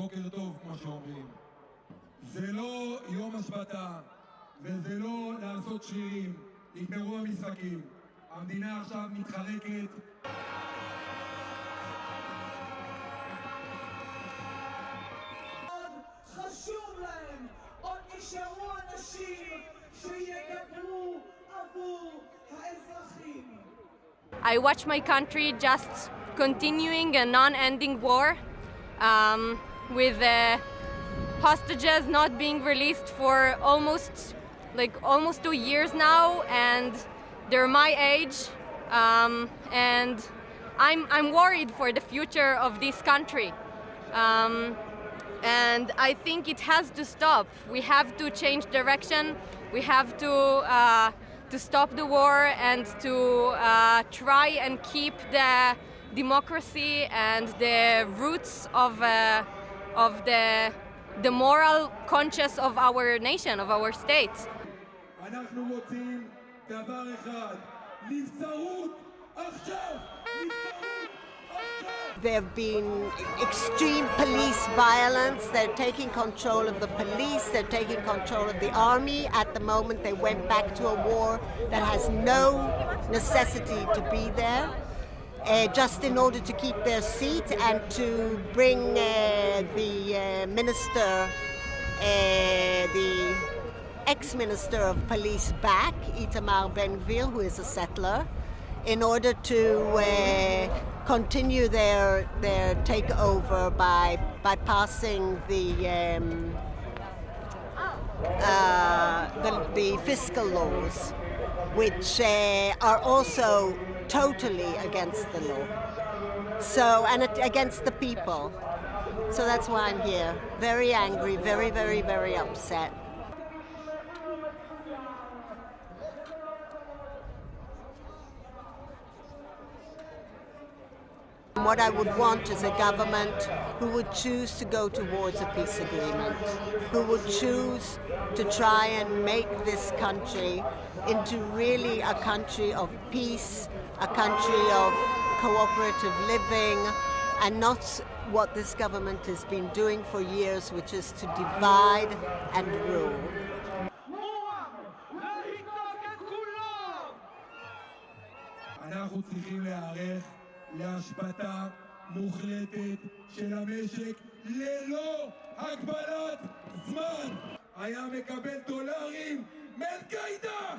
בוקר טוב, כמו שאומרים. זה לא יום השבתה, וזה לא לעשות שרירים. נגמרו המשחקים. המדינה עכשיו מתחלקת. חשוב להם, עוד נשארו אנשים שידברו עבור האזרחים. I watch my country just continuing a non-ending war with hostages not being released for almost 2 years now, and they're my age, and I'm worried for the future of this country. And I think it has to stop. We have to change direction. We have to stop the war and to try and keep the democracy and the roots of the moral conscience of our nation, of our state. אנחנו רוצים דבר אחד, נבצרות עכשיו! נבצרות עכשיו! There have been extreme police violence. They're taking control of the police. They're taking control of the army. At the moment, they went back to a war that has no necessity to be there, just in order to keep their seat and to bring the minister, the ex-minister of police back, Itamar Ben-Gvir, who is a settler, in order to continue their takeover by passing the fiscal laws, which are also totally against the law. And against the people. So that's why I'm here. Very angry, very, very, very upset. What I would want is a government who would choose to go towards a peace agreement, who would choose to try and make this country into really a country of peace, a country of cooperative living, and not what this government has been doing for years, which is to divide and rule. אנחנו צריכים להיערך להשבתה מוחלטת של המשק ללא הגבלת זמן. היה מקבל דולרים מאל-קאעידה!